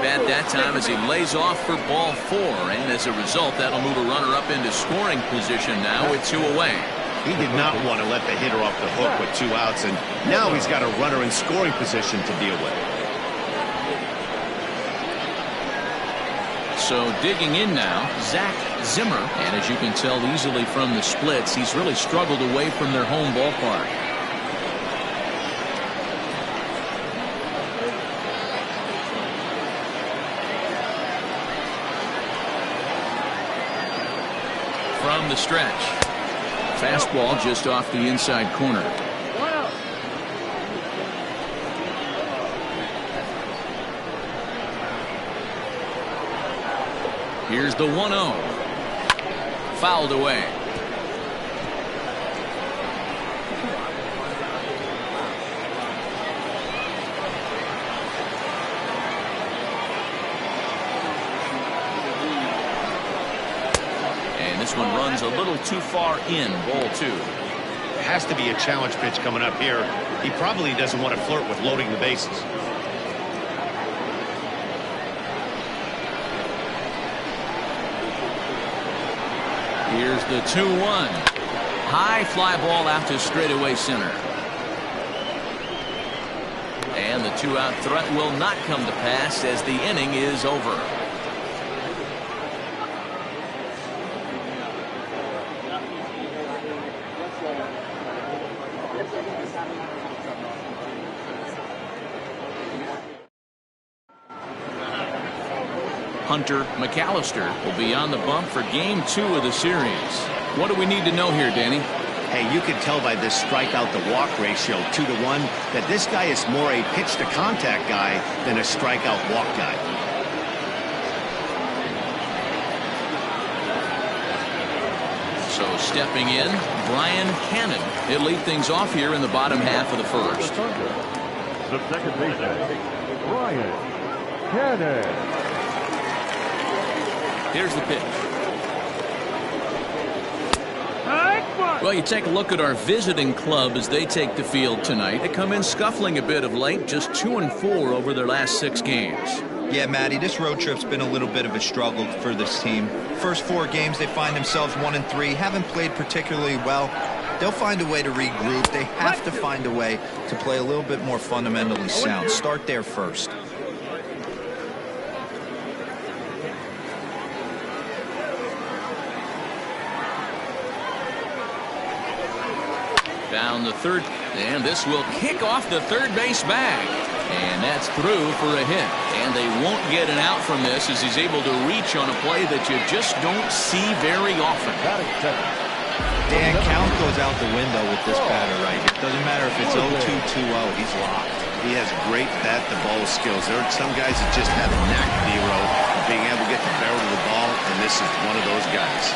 bat that time as he lays off for ball 4, and as a result that'll move a runner up into scoring position now with 2 away. He did not want to let the hitter off the hook with 2 outs, and now he's got a runner in scoring position to deal with. So digging in now, Zach Zimmer, and as you can tell easily from the splits, he's really struggled away from their home ballpark. From the stretch, fastball just off the inside corner. Here's the 1-0. Fouled away. And this one runs a little too far in, ball 2. Has to be a challenge pitch coming up here. He probably doesn't want to flirt with loading the bases. Here's the 2-1. High fly ball out to straightaway center. And the 2-out threat will not come to pass as the inning is over. Hunter McAllister will be on the bump for game 2 of the series. What do we need to know here, Danny? Hey, you can tell by this strikeout to walk ratio 2-to-1 that this guy is more a pitch to contact guy than a strikeout walk guy. So stepping in, Brian Cannon. He'll lead things off here in the bottom half of the first. The second baseman, Brian Cannon. Here's the pitch. Well, you take a look at our visiting club as they take the field tonight. They come in scuffling a bit of late, just 2-4 over their last 6 games. Yeah, Matty, this road trip's been a little bit of a struggle for this team. First 4 games, they find themselves 1-3, haven't played particularly well. They'll find a way to regroup. They have to find a way to play a little bit more fundamentally sound. Start there first. Down the third, and this will kick off the third base bag. And that's through for a hit. And they won't get an out from this as he's able to reach on a play that you just don't see very often. Dan, count goes out the window with this batter right here. Doesn't matter if it's 0-2, 2-0, he's locked. He has great bat-to-ball skills. There are some guys that just have a knack, Nero, of being able to get the barrel of the ball, and this is one of those guys.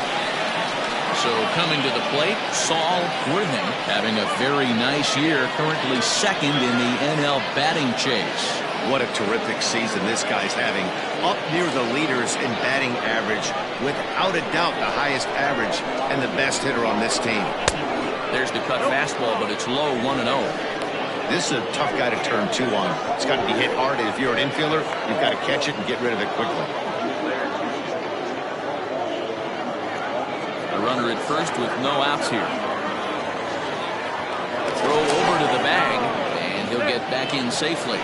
So coming to the plate, Saul Worthing having a very nice year, currently 2nd in the NL batting chase. What a terrific season this guy's having. Up near the leaders in batting average, without a doubt the highest average and the best hitter on this team. There's the cut fastball, but it's low, 1-0. This is a tough guy to turn 2 on. It's got to be hit hard, and if you're an infielder, you've got to catch it and get rid of it quickly. A runner at first with no outs here. Throw over to the bag, and he'll get back in safely.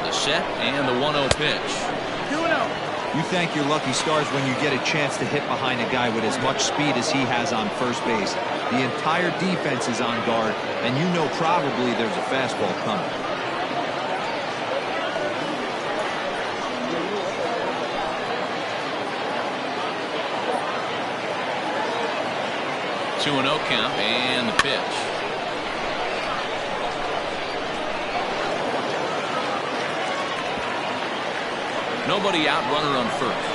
The set and the 1-0 pitch. 2-0. You thank your lucky stars when you get a chance to hit behind a guy with as much speed as he has on first base. The entire defense is on guard, and you know probably there's a fastball coming. 2-0 count and the pitch. Nobody out, runner on first.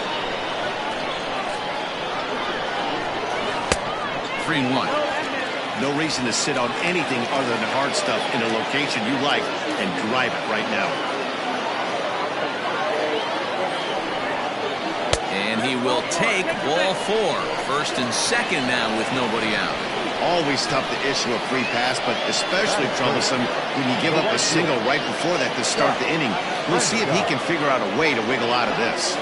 3-1. No reason to sit on anything other than hard stuff in a location you like and drive it right now. And he will take ball 4. First and second now with nobody out. Always tough to issue a free pass, but especially troublesome when you give up a single right before that to start the inning. We'll see if he can figure out a way to wiggle out of this.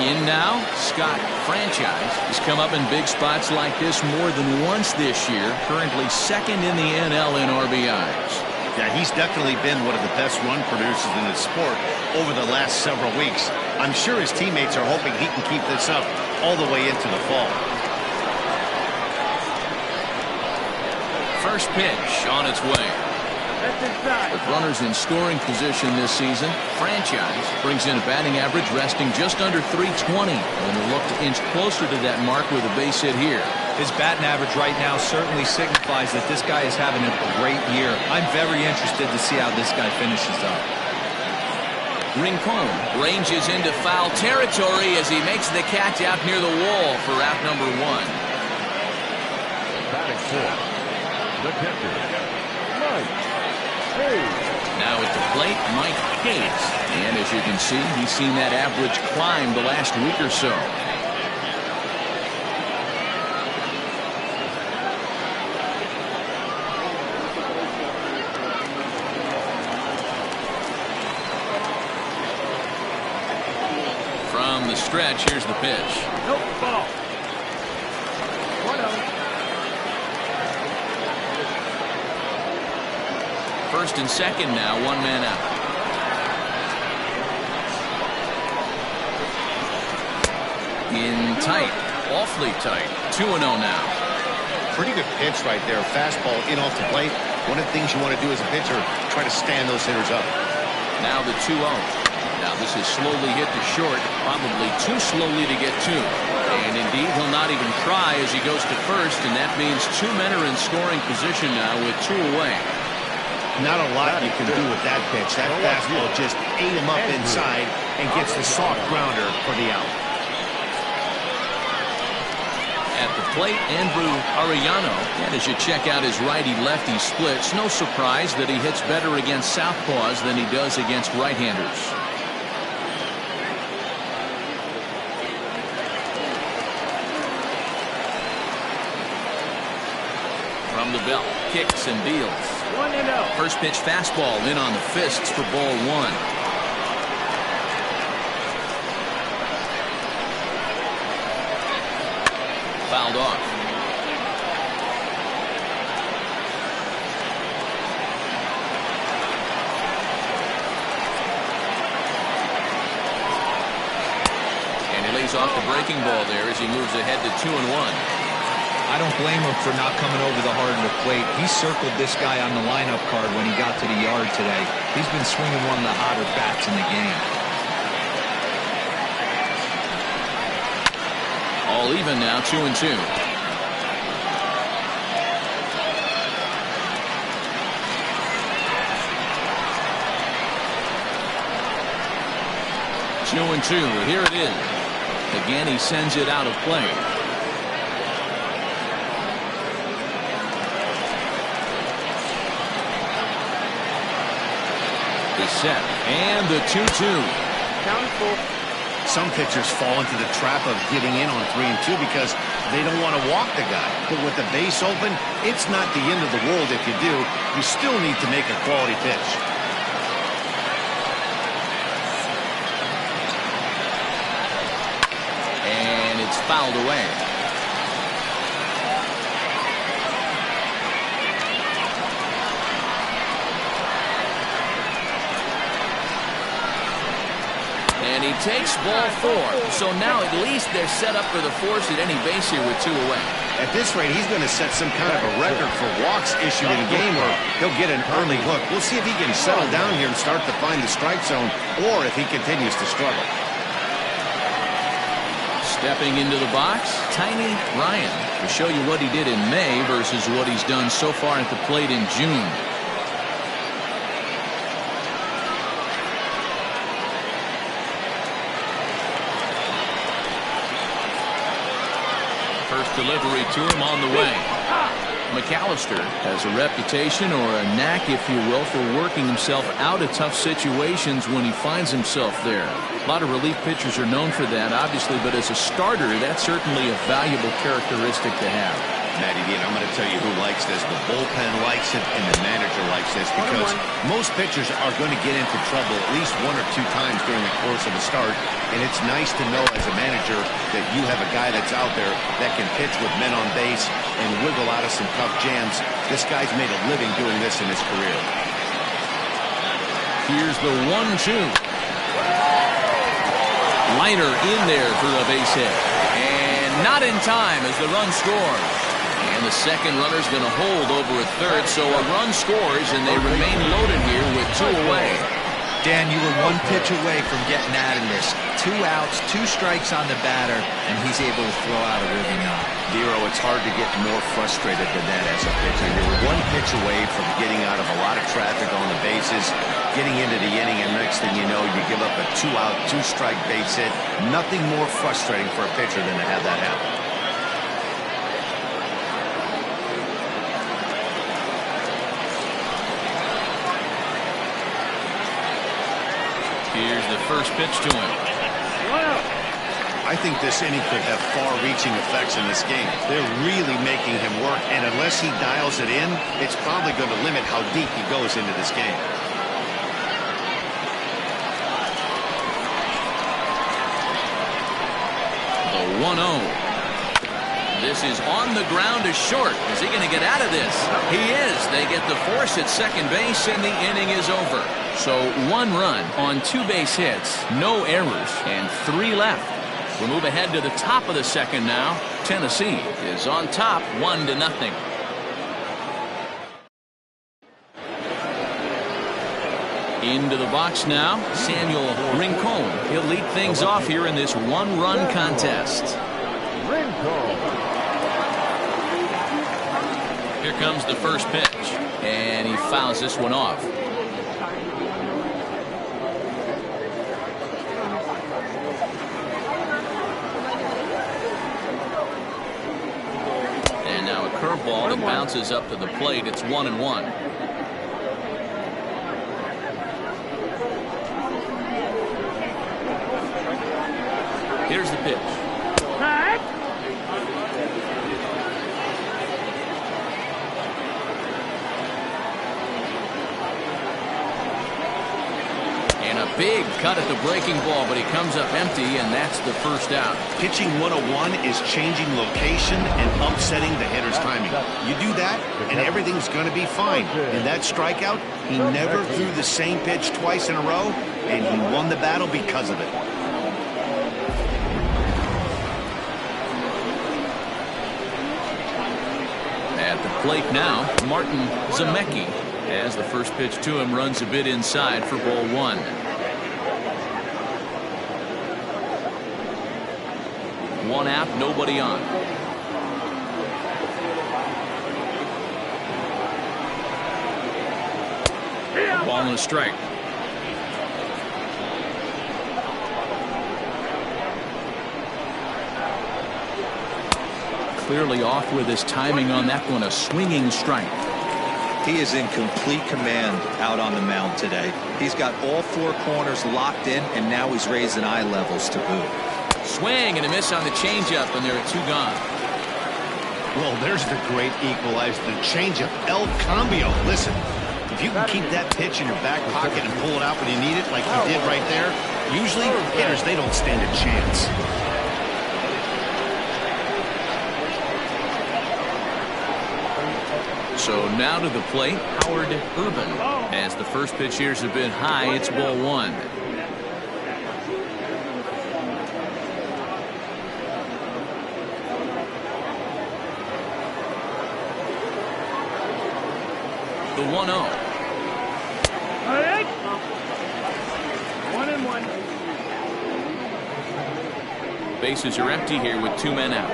In now, Scott Franchise has come up in big spots like this more than once this year. Currently second in the NL in RBIs. Yeah, he's definitely been one of the best run producers in the sport over the last several weeks. I'm sure his teammates are hoping he can keep this up all the way into the fall. First pitch on its way. With runners in scoring position this season, Franchise brings in a batting average resting just under 320, and will look to inch closer to that mark with a base hit here. His batting average right now certainly signifies that this guy is having a great year. I'm very interested to see how this guy finishes up. Rincon ranges into foul territory as he makes the catch out near the wall for out number 1. Batting fourth, the catcher, Mike Hayes. Now at the plate, Mike Hayes. And as you can see, he's seen that average climb the last week or so. From the stretch, here's the pitch. Nope, ball. 1-0. First and second now, 1 man out. In tight, awfully tight. 2-0 now. Pretty good pitch right there. Fastball in off the plate. One of the things you want to do as a pitcher, try to stand those hitters up. Now the 2-0. Now this is slowly hit to short, probably too slowly to get to. And indeed, he'll not even try as he goes to first, and that means 2 men are in scoring position now with 2 away. Not a lot you can do with that pitch. That fastball just ate him up inside and gets the soft grounder for the out. At the plate, Andrew Arellano. And as you check out his righty-lefty splits, no surprise that he hits better against southpaws than he does against right-handers. From the belt, kicks and deals. 1-0. First pitch fastball in on the fists for ball 1. Fouled off. And he lays off the breaking ball there as he moves ahead to 2-1. I don't blame him for not coming over the heart of the plate. He circled this guy on the lineup card when he got to the yard today. He's been swinging one of the hotter bats in the game. All even now, 2-2. Here it is. Again, he sends it out of play. Set and the 2-2. Counted full. Some pitchers fall into the trap of getting in on 3-2 because they don't want to walk the guy. But with the base open, it's not the end of the world if you do. You still need to make a quality pitch. And it's fouled away. And he takes ball 4. So now at least they're set up for the force at any base here with 2 away. At this rate, he's going to set some kind of a record for walks issued in a game, or he'll get an early hook. We'll see if he can settle down here and start to find the strike zone, or if he continues to struggle. Stepping into the box, Tiny Ryan, to show you what he did in May versus what he's done so far at the plate in June. First delivery to him on the way. McAllister has a reputation, or a knack, if you will, for working himself out of tough situations when he finds himself there. A lot of relief pitchers are known for that, obviously, but as a starter, that's certainly a valuable characteristic to have. Matty D, and I'm going to tell you who likes this. The bullpen likes it, and the manager likes this, because most pitchers are going to get into trouble at least 1 or 2 times during the course of a start, and it's nice to know as a manager that you have a guy that's out there that can pitch with men on base and wiggle out of some tough jams. This guy's made a living doing this in his career. Here's the 1-2. Liner in there for a base hit, and not in time as the run scores. And the second runner's going to hold over a third, so a run scores, and they remain loaded here with 2 away. Dan, you were 1 pitch away from getting out of this. 2 outs, 2 strikes on the batter, and he's able to throw out a ribby knock. Dero, it's hard to get more frustrated than that as a pitcher. You were 1 pitch away from getting out of a lot of traffic on the bases, getting into the inning, and next thing you know, you give up a 2-out, 2-strike base hit. Nothing more frustrating for a pitcher than to have that happen. Here's the first pitch to him. I think this inning could have far-reaching effects in this game. They're really making him work, and unless he dials it in, it's probably going to limit how deep he goes into this game. The 1-0. This is on the ground to short. Is he going to get out of this? He is. They get the force at second base, and the inning is over. So 1 run on 2 base hits, no errors, and 3 left. We'll move ahead to the top of the second now. Tennessee is on top 1-0. Into the box now, Samuel Rincon. He'll lead things off here in this 1-run contest. Here comes the first pitch, and he fouls this one off. And now a curveball that bounces up to the plate. It's 1-1. Here's the pitch. Big cut at the breaking ball, but he comes up empty, and that's the first out. Pitching 101 is changing location and upsetting the hitter's timing. You do that, and everything's going to be fine. In that strikeout, he never threw the same pitch twice in a row, and he won the battle because of it. At the plate now, Martin Zemecki, as the first pitch to him runs a bit inside for ball 1. 1 out, nobody on. Ball and a strike. Clearly off with his timing on that one, a swinging strike. He is in complete command out on the mound today. He's got all 4 corners locked in, and now he's raising eye levels to boot. Swing and a miss on the changeup, and there are 2 gone. Well, there's the great equalizer, the changeup, El Cambio. Listen, if you can keep that pitch in your back pocket and pull it out when you need it, like you did right there, usually hitters, they don't stand a chance. So now to the plate, Howard Urban. As the first pitch here's a bit high, it's ball 1. The 1-0. 1-1. Bases are empty here with 2 men out.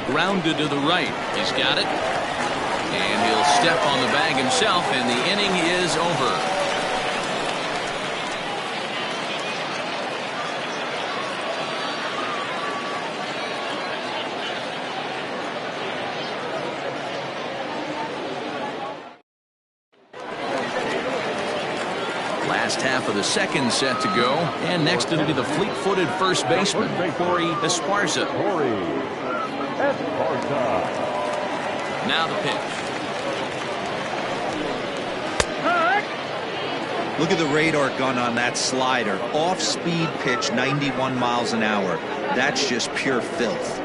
Grounded to the right. He's got it. And he'll step on the bag himself, and the inning is over. Last half of the second set to go. And next it'll be the fleet-footed first baseman, Corey Esparza. Corey Esparza. Now the pitch. Look at the radar gun on that slider. Off-speed pitch, 91 miles an hour. That's just pure filth.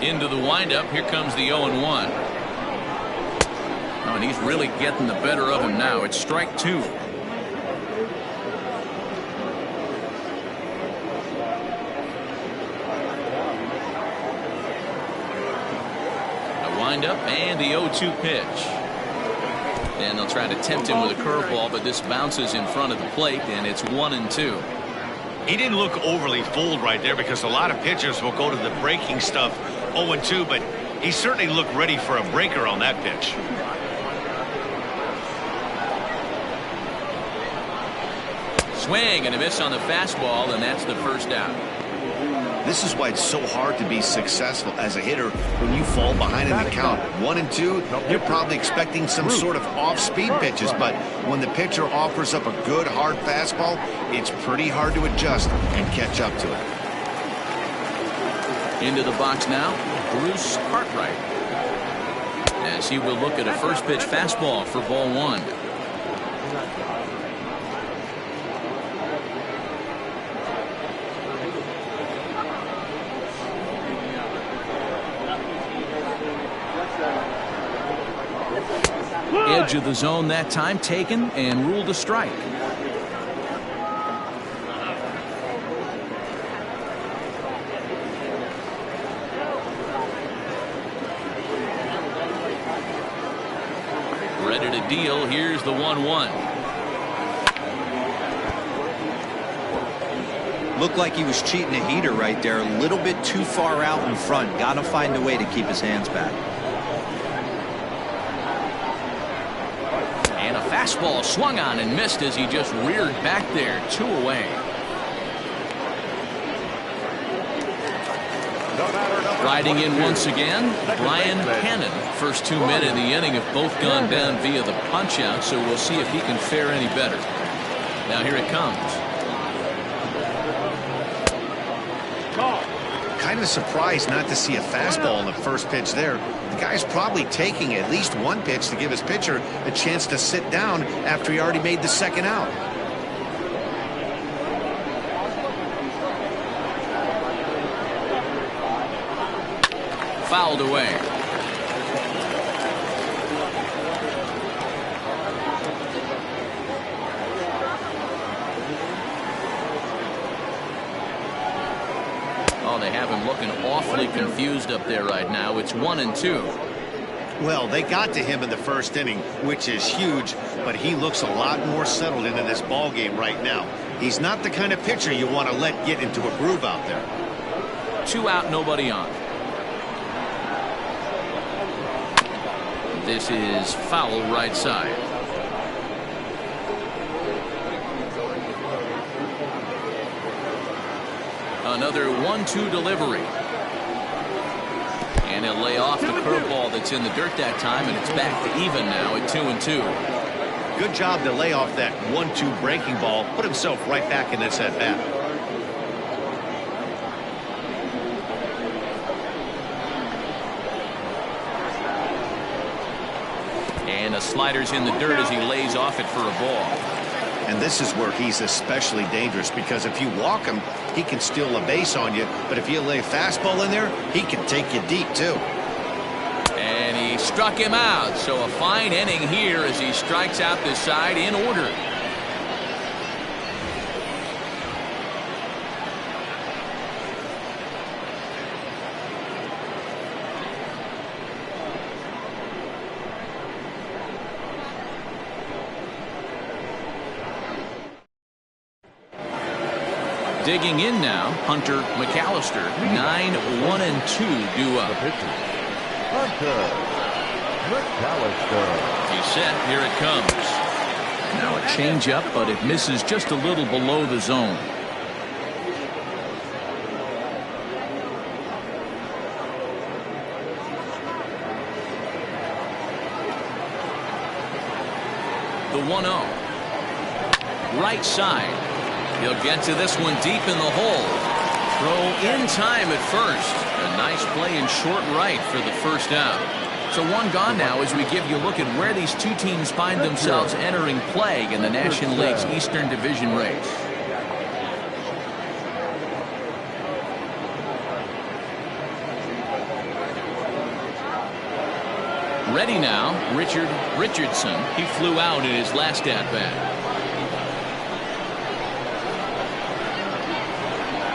Into the windup. Here comes the 0-1. Oh, and he's really getting the better of him now. It's strike two. Up and the 0-2 pitch. And they'll try to tempt him with a curveball, but this bounces in front of the plate, and it's 1-2. He didn't look overly fooled right there because a lot of pitchers will go to the breaking stuff 0-2, but he certainly looked ready for a breaker on that pitch. Swing and a miss on the fastball, and that's the first out. This is why it's so hard to be successful as a hitter when you fall behind in the count. 1-2, you're probably expecting some sort of off-speed pitches, but when the pitcher offers up a good hard fastball, it's pretty hard to adjust and catch up to it. Into the box now, Bruce Cartwright, as he will look at a first pitch fastball for ball one. Edge of the zone that time taken and ruled a strike. Ready to deal. Here's the 1-1. Looked like he was cheating a heater right there. A little bit too far out in front. Got to find a way to keep his hands back. Fastball swung on and missed as he just reared back there. 2 away. Riding in once again, Brian Cannon. First 2 men in the inning have both gone down via the punch-out, so we'll see if he can fare any better. Now here it comes. Kind of surprised not to see a fastball in the first pitch there. The guy's probably taking at least one pitch to give his pitcher a chance to sit down after he already made the second out. Fouled away. They have him looking awfully confused up there right now. It's 1-2. Well, they got to him in the first inning, which is huge, but he looks a lot more settled into this ball game right now. He's not the kind of pitcher you want to let get into a groove out there. 2 out, nobody on. This is foul right side. Another 1-2 delivery. And he'll lay off the curveball that's in the dirt that time, and it's back to even now at 2-2. Good job to lay off that 1-2 breaking ball, put himself right back in this at bat. And the slider's in the dirt as he lays off it for a ball. And this is where he's especially dangerous, because if you walk him, he can steal a base on you. But if you lay a fastball in there, he can take you deep, too. And he struck him out. So a fine inning here as he strikes out this side in order. Digging in now, Hunter McAllister. 9-1-2 due up. Hunter McAllister. He's set. Here it comes. Now a changeup, but it misses just a little below the zone. 1-0. Right side. He'll get to this one deep in the hole. Throw in time at first. A nice play in short right for the first out. So one gone now as we give you a look at where these two teams find themselves entering play in the National League's Eastern Division race. Ready now, Richard Richardson. He flew out in his last at-bat.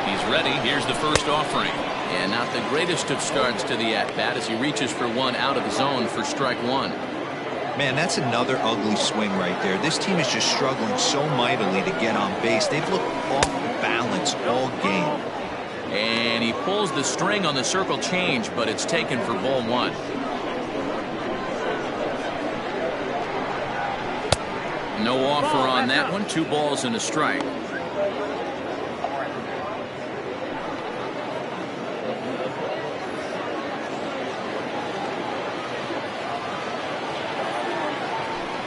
He's ready. Here's the first offering. And not the greatest of starts to the at-bat as he reaches for one out of the zone for strike one. Man, that's another ugly swing right there. This team is just struggling so mightily to get on base. They've looked off balance all game. And he pulls the string on the circle change, but it's taken for ball one. No offer on that one. 2 balls and a strike.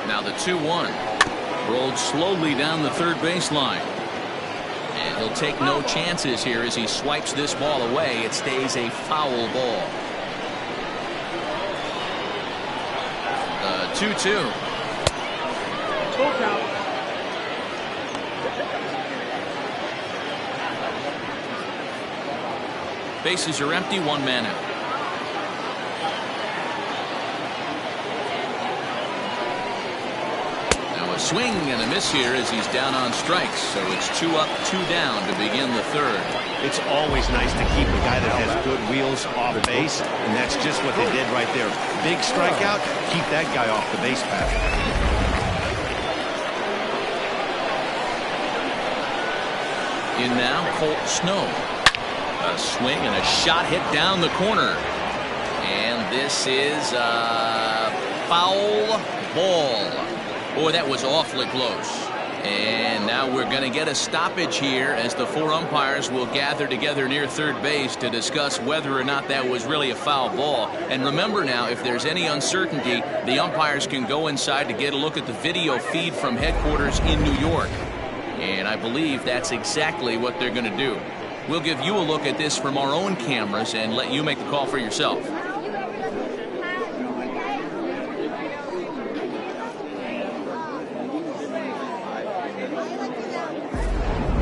Now the 2-1. Rolled slowly down the third baseline. And he'll take no chances here as he swipes this ball away. It stays a foul ball. 2-2. Bases are empty, 1 man out. Now a swing and a miss here as he's down on strikes. So it's 2 up, 2 down to begin the third. It's always nice to keep a guy that has good wheels off base, and that's just what they did right there. Big strikeout, keep that guy off the base path. In now, Colt Snow. A swing and a shot hit down the corner. And this is a foul ball. Boy, that was awfully close. And now we're going to get a stoppage here as the 4 umpires will gather together near third base to discuss whether or not that was really a foul ball. And remember now, if there's any uncertainty, the umpires can go inside to get a look at the video feed from headquarters in New York. And I believe that's exactly what they're going to do. We'll give you a look at this from our own cameras and let you make the call for yourself.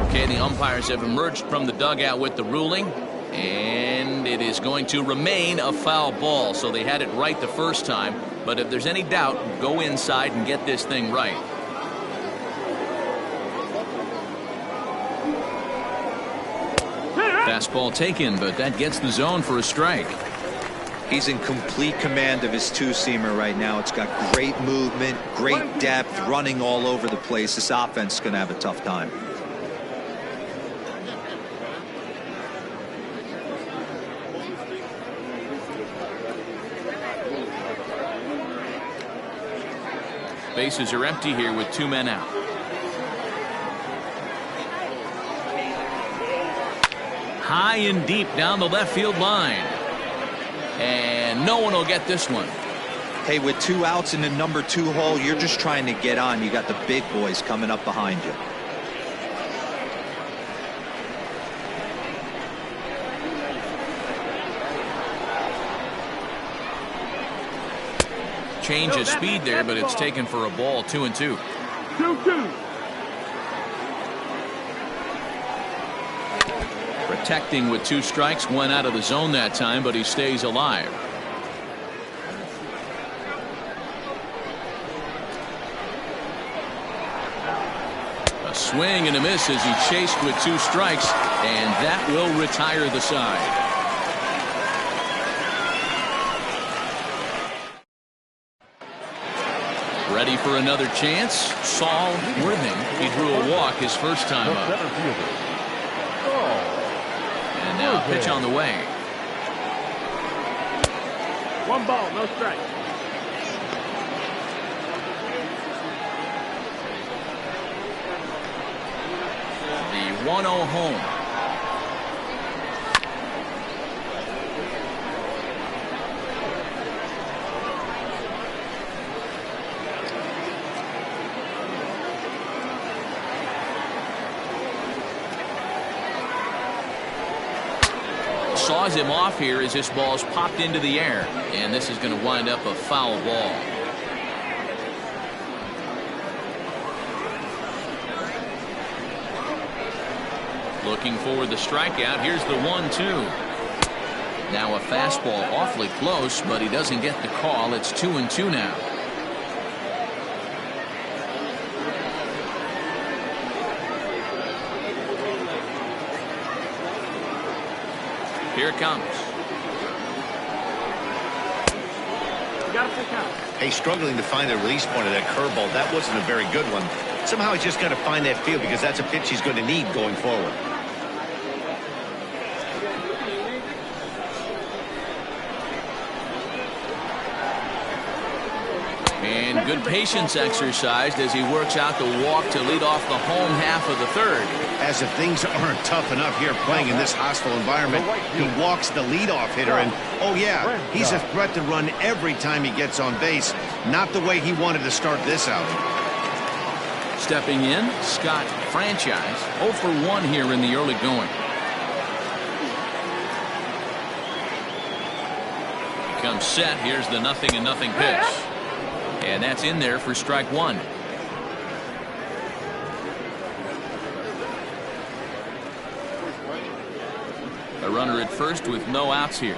Okay, the umpires have emerged from the dugout with the ruling. And it is going to remain a foul ball. So they had it right the first time. But if there's any doubt, go inside and get this thing right. Fastball taken, but that gets the zone for a strike. He's in complete command of his 2-seamer right now. It's got great movement, great depth, running all over the place. This offense is going to have a tough time. Bases are empty here with 2 men out. High and deep down the left field line. And no one will get this one. Hey, with 2 outs in the number 2 hole, you're just trying to get on. You got the big boys coming up behind you. Change of speed there, but it's taken for a ball. 2-2. 2-2. Protecting with 2 strikes, 1 out of the zone that time, but he stays alive. A swing and a miss as he chased with 2 strikes, and that will retire the side. Ready for another chance? Saul Worthing. He drew a walk his first time up. And now pitch on the way. 1 ball, no strike. The 1-0 home. saws him off here as this ball's popped into the air. And this is going to wind up a foul ball. Looking for the strikeout. Here's the 1-2. Now a fastball awfully close, but he doesn't get the call. It's 2-2 now. Here it comes. Hey, struggling to find the release point of that curveball. That wasn't a very good one. Somehow he's just got to find that feel because that's a pitch he's going to need going forward. And good patience exercised as he works out the walk to lead off the home half of the third. As if things aren't tough enough here playing in this hostile environment, he walks the leadoff hitter, and oh yeah, he's a threat to run every time he gets on base. Not the way he wanted to start this out. Stepping in, Scott Franchise, 0 for 1 here in the early going. Comes set. Here's the 0-0 pitch. And that's in there for strike one. A runner at first with no outs here.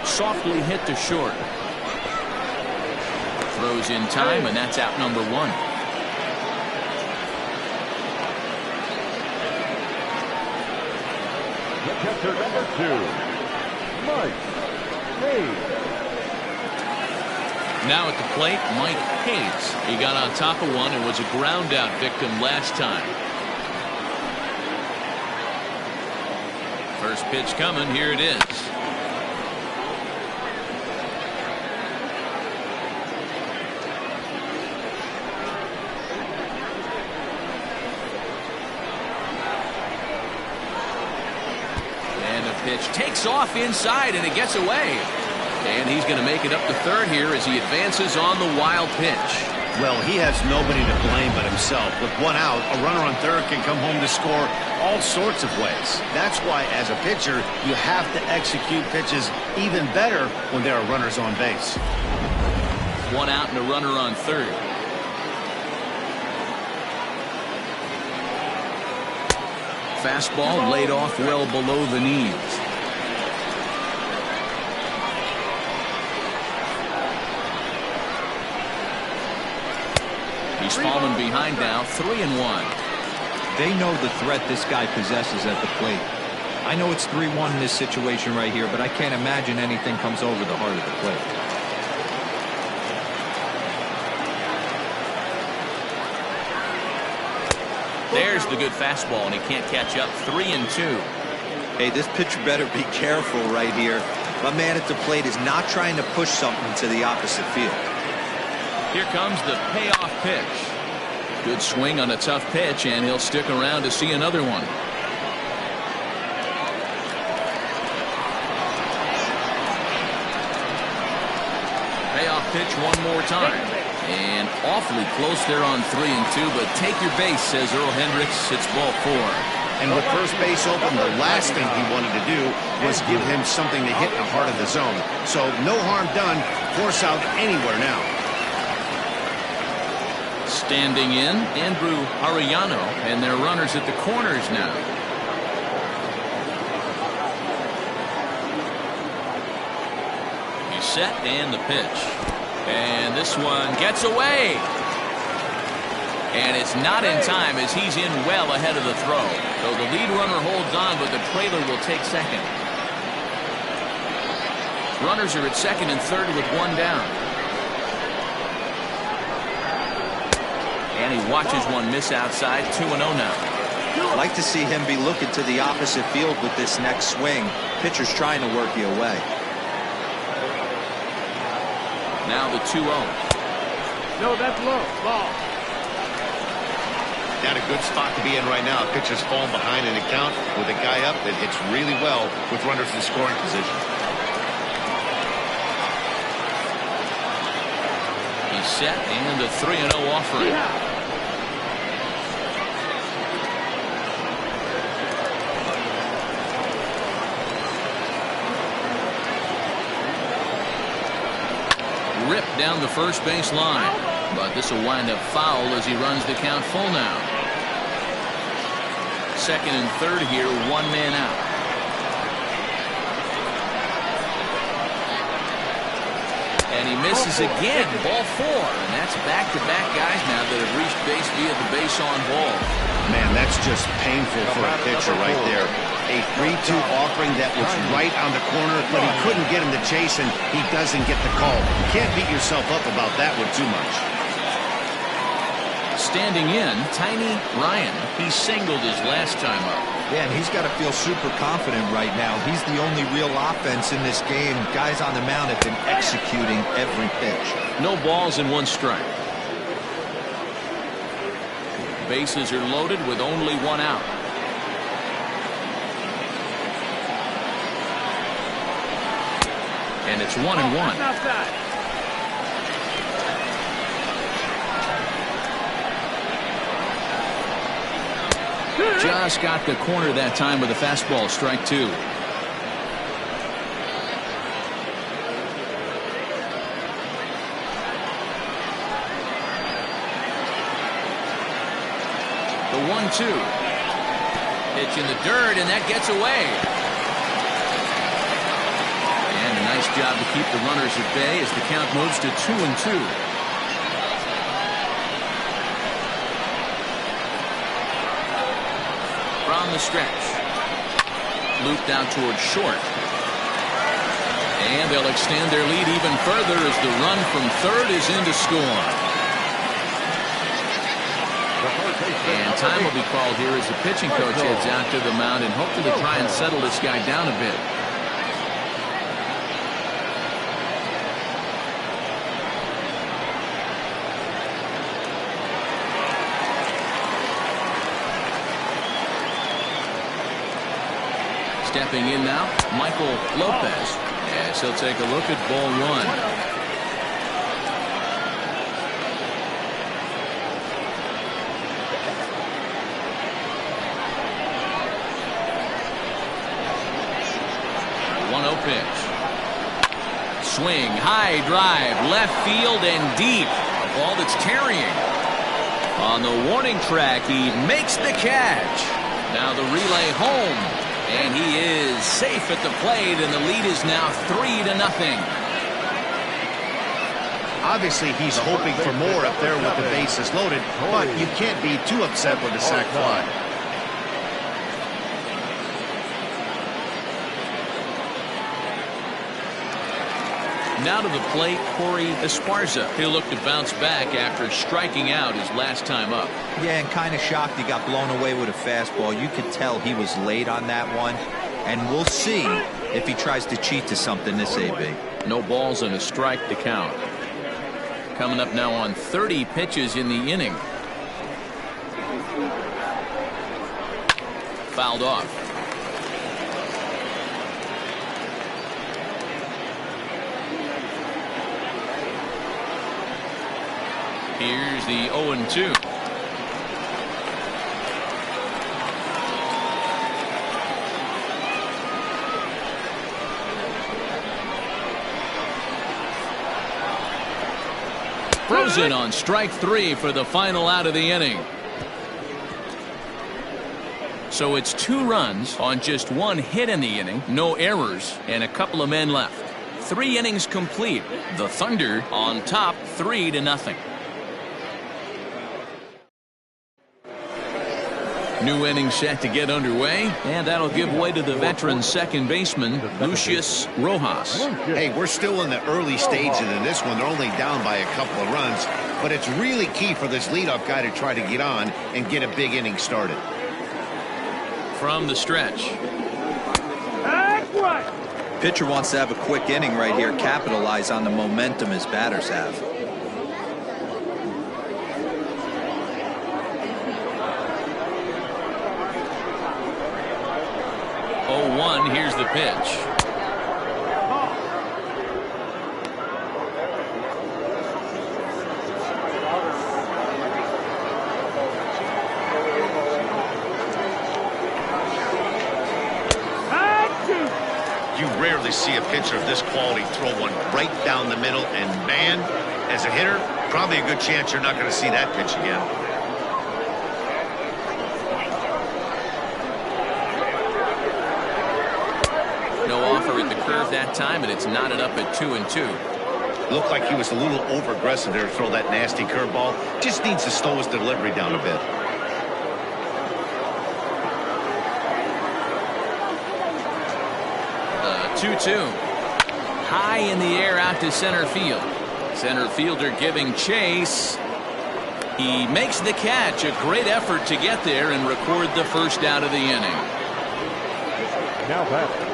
Softly hit to short. Throws in time, and that's out number one. The catcher, number 2, Mike Hayes. Now at the plate, Mike Hayes. He got on top of one and was a ground out victim last time. First pitch coming. Here it is. Pitch takes off inside and it gets away. And he's going to make it up to third here as he advances on the wild pitch. Well, he has nobody to blame but himself. With one out, a runner on third can come home to score all sorts of ways. That's why, as a pitcher, you have to execute pitches even better when there are runners on base. One out and a runner on third. Fastball laid off well below the knees. He's fallen behind now, 3-1. They know the threat this guy possesses at the plate. I know it's 3-1 in this situation right here, but I can't imagine anything comes over the heart of the plate. There's the good fastball, and he can't catch up. 3-2. Hey, this pitcher better be careful right here. My man at the plate is not trying to push something to the opposite field. Here comes the payoff pitch. Good swing on a tough pitch, and he'll stick around to see another one. Payoff pitch one more time. And awfully close there on 3-2, but take your base, says Earl Hendricks. It's ball 4. And with first base open, the last thing he wanted to do was give him something to hit in the heart of the zone. So no harm done. Force out anywhere now. Standing in, Andrew Arellano, and their runners at the corners now. He's set, and the pitch. And this one gets away. And it's not in time as he's in well ahead of the throw. So the lead runner holds on, but the trailer will take second. Runners are at second and third with one down. And he watches one miss outside. 2-0 now. I'd like to see him be looking to the opposite field with this next swing. Pitcher's trying to work you away. Now the 2-0. No, that's low. Ball. Not a good spot to be in right now. Pitcher's falling behind in the count with a guy up that hits really well with runners in scoring position. He's set, and a 3-0 offering. rip down the first base line. But this will wind up foul as he runs the count full now. Second and third here, one man out. And he misses again, ball 4. And that's back-to-back guys now that have reached base via the base on ball. Man, that's just painful for a pitcher right there. A 3-2 offering that was right on the corner, but he couldn't get him to chase, and he doesn't get the call. You can't beat yourself up about that one too much. Standing in, Tiny Ryan. He singled his last time up. Yeah, and he's got to feel super confident right now. He's the only real offense in this game. Guys on the mound have been executing every pitch. No balls and 1 strike. Bases are loaded with only 1 out. And it's 1-1. Just got the corner that time with a fastball, strike 2. The 1-2. Pitch in the dirt, and that gets away. And a nice job to keep the runners at bay as the count moves to 2-2. From the stretch. Looped out towards short. And they'll extend their lead even further as the run from third is in to score. And time will be called here as the pitching coach heads out to the mound and hopefully try and settle this guy down a bit. Stepping in now, Michael Lopez, as he'll take a look at ball 1. Pitch. Swing, high drive, left field and deep. A ball that's tarrying. On the warning track, he makes the catch. Now the relay home. And he is safe at the plate, and the lead is now 3-0. Obviously, he's hoping for more up there with the bases loaded, but you can't be too upset with a sac fly. Now to the plate, Corey Esparza. He'll look to bounce back after striking out his last time up. Yeah, and kind of shocked he got blown away with a fastball. You could tell he was late on that one. And we'll see if he tries to cheat to something this AB. No balls and a strike to count. Coming up now on 30 pitches in the inning. Fouled off. Here's the 0-2. Frozen on strike 3 for the final out of the inning. So it's 2 runs on just 1 hit in the inning, no errors, and a couple of men left. 3 innings complete. The Thunder on top 3-0. New inning set to get underway, and that'll give way to the veteran second baseman, Lucius Rojas. Hey, we're still in the early stages in this one. They're only down by a couple of runs, but it's really key for this leadoff guy to try to get on and get a big inning started. From the stretch. Pitcher wants to have a quick inning right here, capitalize on the momentum his batters have. 0-1, here's the pitch. You rarely rarely see a pitcher of this quality throw one right down the middle, and man, as a hitter, probably a good chance you're not going to see that pitch again. No offer at the curve that time, and it's knotted up at 2-2. Looked like he was a little over-aggressive there to throw that nasty curveball. Just needs to slow his delivery down a bit. 2-2. High in the air out to center field. Center fielder giving chase. He makes the catch. A great effort to get there and record the first out of the inning. Now batting,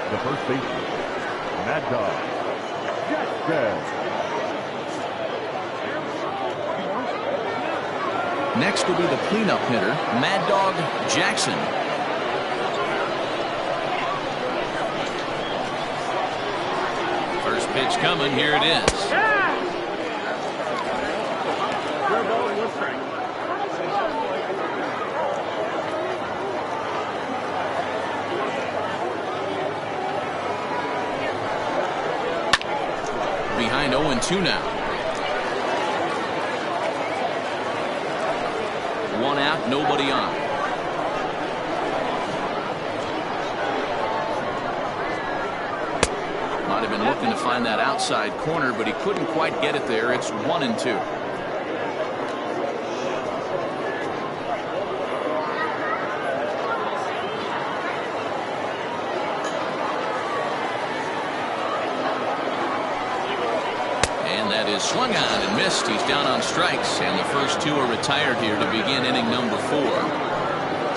the first baseman, Mad Dog Jackson. Next will be the cleanup hitter, Mad Dog Jackson. First pitch coming. Here it is. Behind 0-2 now. One out, nobody on. Might have been looking to find that outside corner, but he couldn't quite get it there. It's 1-2. Swung on and missed. He's down on strikes, and the first two are retired here to begin inning number 4.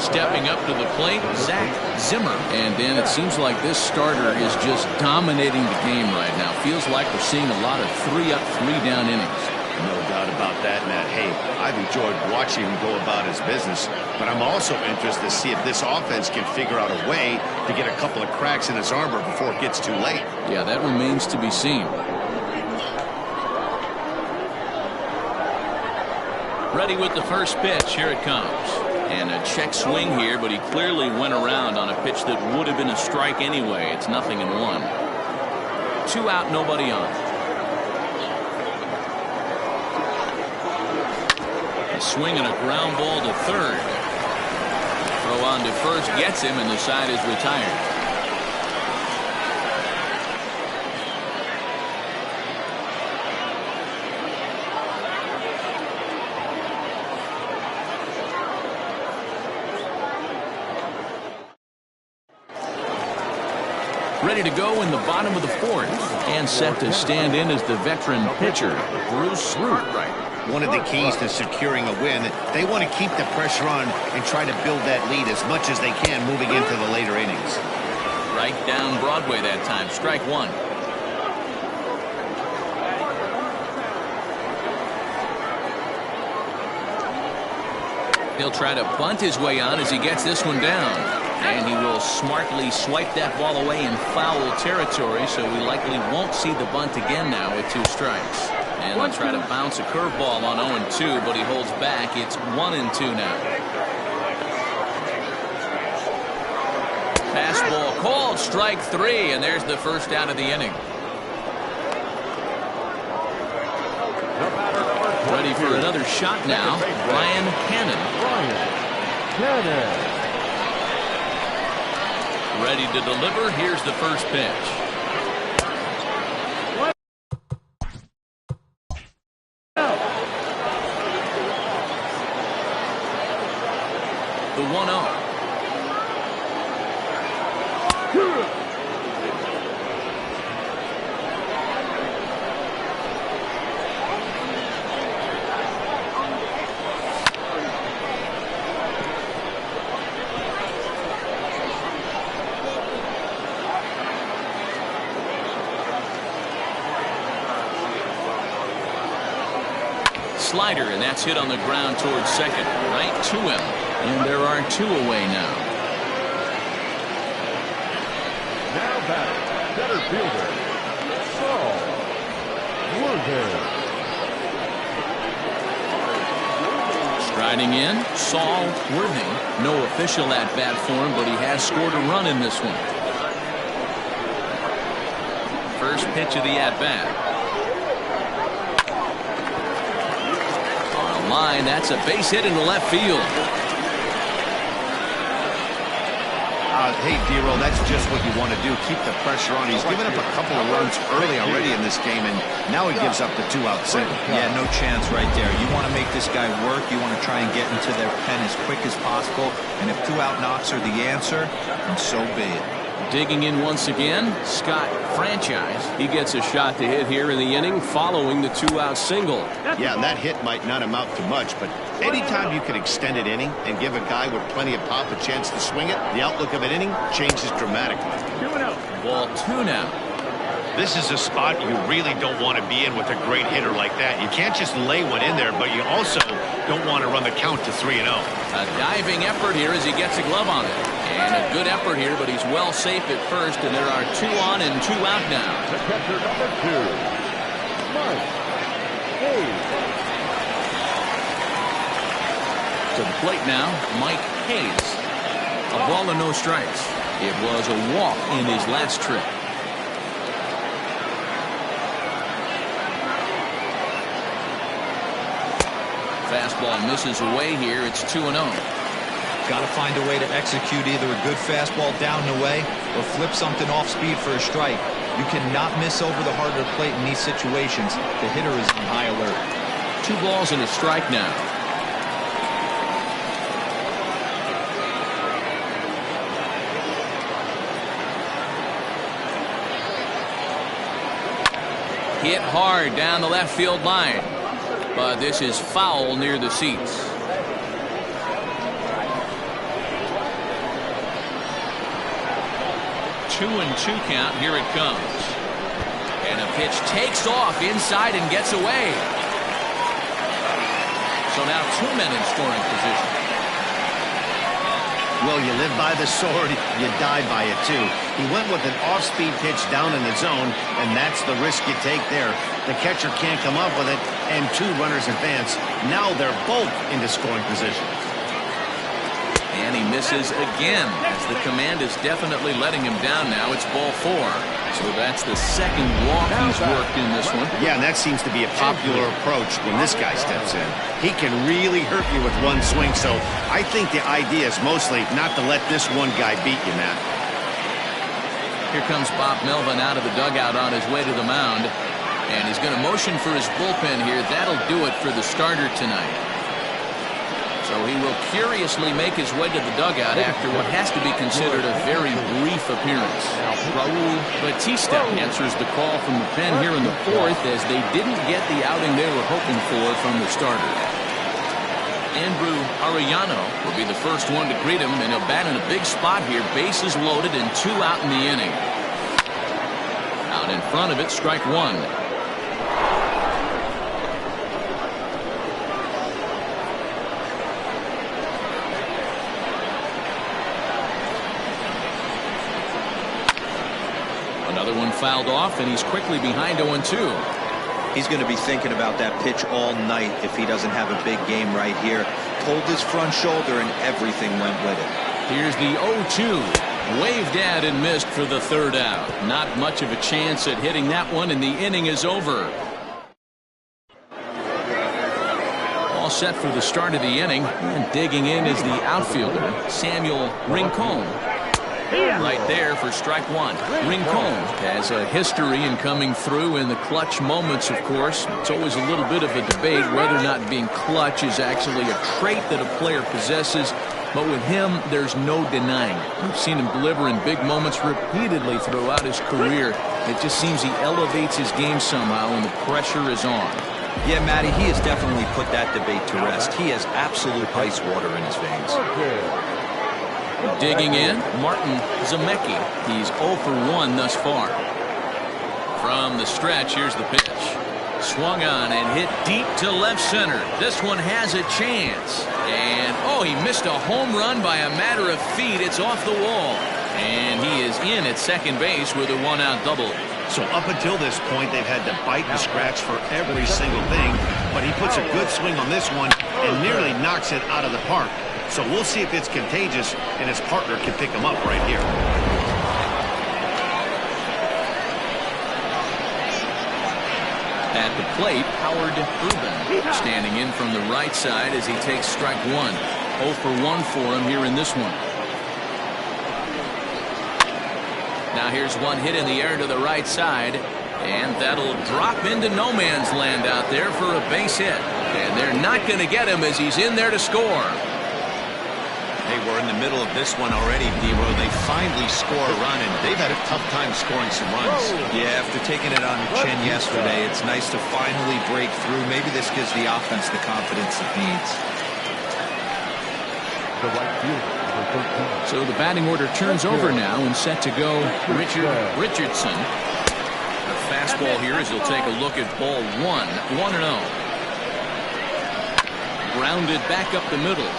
Stepping up to the plate, Zach Zimmer. And then it seems like this starter is just dominating the game right now. Feels like we're seeing a lot of 3-up, 3-down innings. No doubt about that, Matt. Hey, I've enjoyed watching him go about his business, but I'm also interested to see if this offense can figure out a way to get a couple of cracks in his armor before it gets too late. Yeah, that remains to be seen. Ready with the first pitch. Here it comes. And a check swing here, but he clearly went around on a pitch that would have been a strike anyway. It's 0-1. 2 out, nobody on. A swing and a ground ball to third. Throw on to first gets him, and the side is retired. Ready to go in the bottom of the 4th, and set to stand in as the veteran pitcher, Bruce Cartwright. One of the keys to securing a win, they want to keep the pressure on and try to build that lead as much as they can moving into the later innings. Right down Broadway that time. Strike 1. He'll try to bunt his way on as he gets this one down. And he will smartly swipe that ball away in foul territory, so we likely won't see the bunt again now with 2 strikes. And they'll try to bounce a curveball on 0-2, but he holds back. It's 1-2 now. Fastball called, strike 3, and there's the first out of the inning. Ready for another shot now, Ryan Cannon. Ready to deliver. Here's the first pitch. The 1-0. Slider, and that's hit on the ground towards second, right to him. And there are 2 away now. Now batting, center fielder, Saul Worthing. Striding in, Saul Worthing. No official at bat for him, but he has scored a run in this one. first pitch of the at-bat. On a line, that's a base hit into left field. Hey, D-Roll, that's just what you want to do. Keep the pressure on. He's given up a couple of runs early already in this game, and now he gives up the 2-out single. Yeah, no chance right there. You want to make this guy work. You want to try and get into their pen as quick as possible. And if 2-out knocks are the answer, then so be it. Digging in once again, Scott Franchise. He gets a shot to hit here in the inning following the 2-out single. Yeah, and that hit might not amount to much, but anytime you can extend an inning and give a guy with plenty of pop a chance to swing it, the outlook of an inning changes dramatically. 2-0. Ball 2 now. This is a spot you really don't want to be in with a great hitter like that. You can't just lay one in there, but you also don't want to run the count to 3-0. A diving effort here as he gets a glove on it. And a good effort here, but he's well safe at first, and there are 2 on and 2 out now. The catcher number 2, Mike Hayes. To the plate now, Mike Hayes. A ball and no strikes. It was a walk in his last trip. Fastball misses away here. It's 2-0. Got to find a way to execute either a good fastball down and away or flip something off speed for a strike. You cannot miss over the harder plate in these situations. The hitter is on high alert. 2 balls and a strike now. Hit hard down the left field line, but this is foul near the seats. 2-2 count. Here it comes. And a pitch takes off inside and gets away. So now 2 men in scoring position. Well, you live by the sword, you die by it too. He went with an off-speed pitch down in the zone, and that's the risk you take there. The catcher can't come up with it, and 2 runners advance. Now they're both into scoring position. And he misses again, as the command is definitely letting him down now. It's ball 4. So that's the second walk he's worked in this one. Yeah, and that seems to be a popular approach when this guy steps in. He can really hurt you with one swing, so I think the idea is mostly not to let this one guy beat you, Matt. Here comes Bob Melvin out of the dugout on his way to the mound. And he's going to motion for his bullpen here. That'll do it for the starter tonight. So he will curiously make his way to the dugout after what has to be considered a very brief appearance. Raul Batista answers the call from the pen here in the 4th, as they didn't get the outing they were hoping for from the starter. Andrew Arellano will be the first one to greet him, and he'll bat in a big spot here. Bases loaded and 2 out in the inning. Out in front of it, strike 1. Another one fouled off, and he's quickly behind 0-2. He's going to be thinking about that pitch all night if he doesn't have a big game right here. Pulled his front shoulder, and everything went with it. Here's the 0-2. Waved at and missed for the 3rd out. Not much of a chance at hitting that one, and the inning is over. All set for the start of the inning, and digging in is the outfielder, Samuel Rincon. Right there for strike 1. Rincon has a history in coming through in the clutch moments, of course. It's always a little bit of a debate whether or not being clutch is actually a trait that a player possesses. But with him, there's no denying. We've seen him deliver in big moments repeatedly throughout his career. It just seems he elevates his game somehow when the pressure is on. Yeah, Matty, he has definitely put that debate to rest. He has absolute ice water in his veins. Digging in, Martin Zemecki. He's 0 for 1 thus far. From the stretch, here's the pitch. Swung on and hit deep to left center. This one has a chance. And, oh, he missed a home run by a matter of feet. It's off the wall. And he is in at second base with a 1-out double. So up until this point, they've had to bite and scratch for every single thing. But he puts a good swing on this one and nearly knocks it out of the park. So we'll see if it's contagious and his partner can pick him up right here. At the plate, Howard Urban standing in from the right side as he takes strike one. 0 for 1 for him here in this one. Now here's one hit in the air to the right side, and that'll drop into no man's land out there for a base hit. And they're not going to get him as he's in there to score. Hey, we're in the middle of this one already, Dero. They finally score a run, and they've had a tough time scoring some runs. Yeah, after taking it on the chin yesterday, it's nice to finally break through. Maybe this gives the offense the confidence it needs. The right fielder, number 13. So the batting order turns over now and set to go Richard Richardson. The fastball here as he'll take a look at ball 1. 1-0. Grounded back up the middle.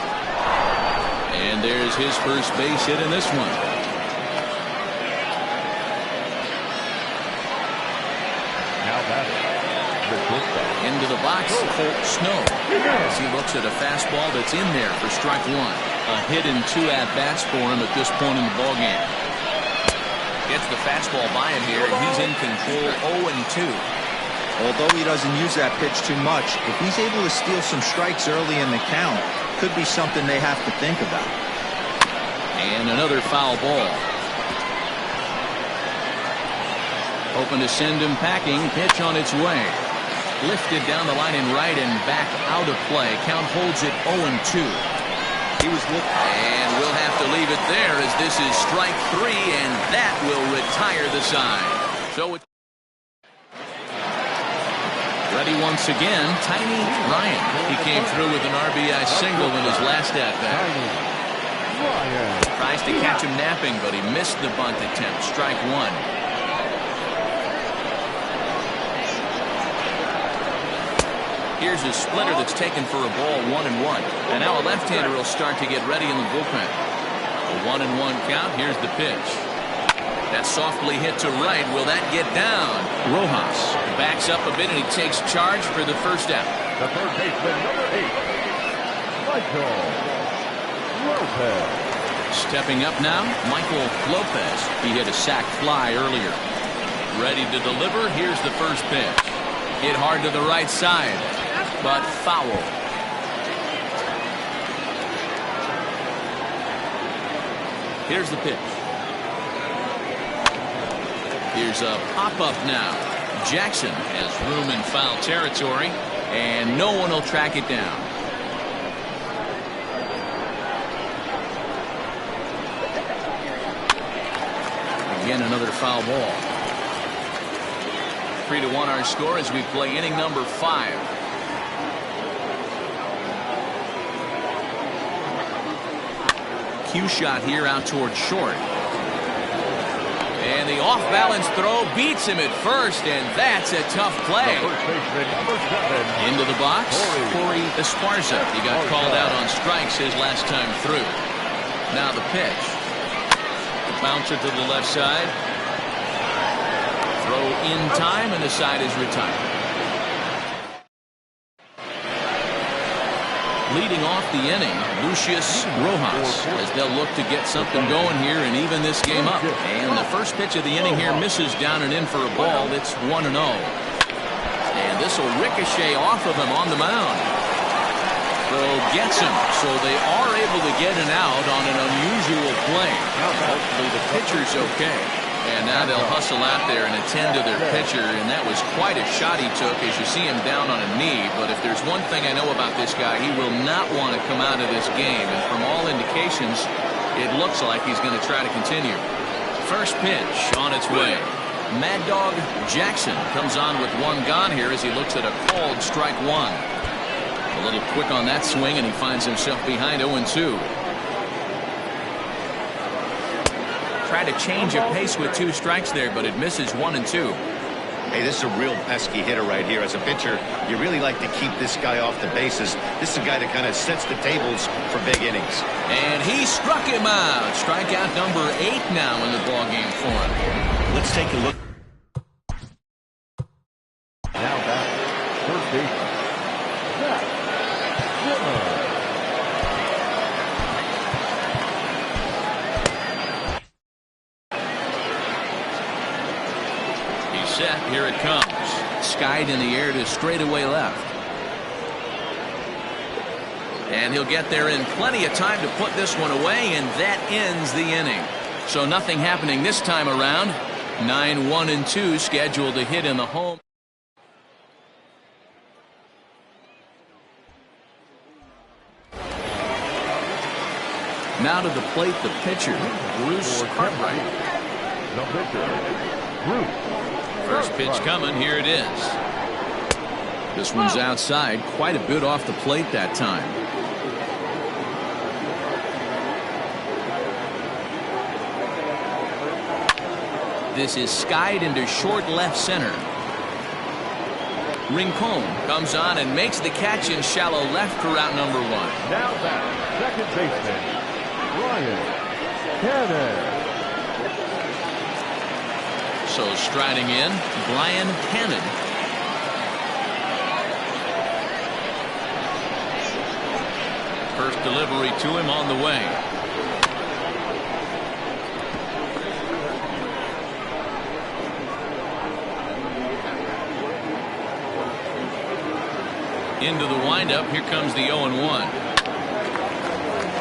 And there's his first base hit in this one. Now batting, the shortstop. Into the box, Colt Snow. As he looks at a fastball that's in there for strike one. A hit and 2 at-bats for him at this point in the ballgame. Gets the fastball by him here, and he's in control 0-2. Although he doesn't use that pitch too much, if he's able to steal some strikes early in the count, could be something they have to think about. And another foul ball. Hoping to send him packing. Pitch on its way. Lifted down the line in right and back out of play. Count holds it 0-2. He was looking, and we'll have to leave it there as this is strike 3, and that will retire the side. So it's ready once again, Tiny Ryan. He came through with an RBI single in his last at-bat. Tries to catch him napping, but he missed the bunt attempt. Strike 1. Here's a splitter that's taken for a ball 1-1. And now a left-hander will start to get ready in the bullpen. A 1-1 count. Here's the pitch. That's softly hit to right. Will that get down? Rojas backs up a bit and he takes charge for the first out. The third baseman, number 8, Michael Lopez. Stepping up now, Michael Lopez. He hit a sac fly earlier. Ready to deliver. Here's the first pitch. Hit hard to the right side, but foul. Here's the pitch. Here's a pop-up now. Jackson has room in foul territory, and no one will track it down. Again, another foul ball. 3-1 our score as we play inning number 5. Cue shot here out towards short. And the off-balance throw beats him at first, and that's a tough play. First baseman, number 7. Into the box, Corey Esparza. He got called out on strikes his last time through. Now the pitch. The bouncer to the left side. Throw in time, and the side is retired. Leading off the inning, Lucius Rojas, as they'll look to get something going here and even this game up. And the first pitch of the inning here misses down and in for a ball. It's 1-0. And this will ricochet off of him on the mound. Throw gets him, so they are able to get an out on an unusual play. Hopefully the pitcher's okay. And now they'll hustle out there and attend to their pitcher, and that was quite a shot he took as you see him down on a knee. But if there's one thing I know about this guy, he will not want to come out of this game. And from all indications, it looks like he's going to try to continue. First pitch on its way. Mad Dog Jackson comes on with one gone here as he looks at a called strike 1. A little quick on that swing, and he finds himself behind 0-2. Tried to change a pace with 2 strikes there, but it misses 1 and 2. Hey, this is a real pesky hitter right here. As a pitcher, you really like to keep this guy off the bases. This is a guy that kind of sets the tables for big innings. And he struck him out. Strikeout number 8 now in the ballgame for him. Let's take a look. Now back, first baseman, Zach Zimmer. Set. Here it comes. skied in the air to straightaway left. And he'll get there in plenty of time to put this one away, and that ends the inning. So nothing happening this time around. 9-1-2 scheduled to hit in the home. Now to the plate, the pitcher, Bruce Cartwright. The pitcher, Bruce. First pitch coming. Here it is. This one's outside, quite a bit off the plate that time. This is skied into short left center. Rincon comes on and makes the catch in shallow left for out number 1. Now back, second baseman, Ryan Cannon. So striding in, Brian Cannon. First delivery to him on the way. Into the windup. Here comes the 0-1.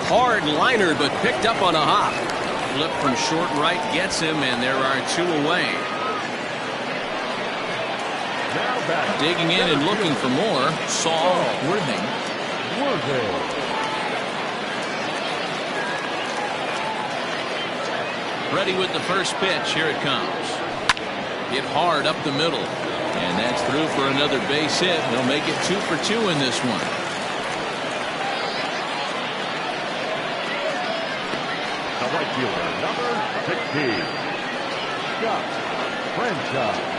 Hard liner, but picked up on a hop. Flip from short right gets him, and there are 2 away. Now back, Digging in and looking for more, Saul Worthing. Ready with the first pitch. Here it comes. Hit hard up the middle. And that's through for another base hit. They'll make it 2 for 2 in this one. The right fielder, number 16, Scott Franchise.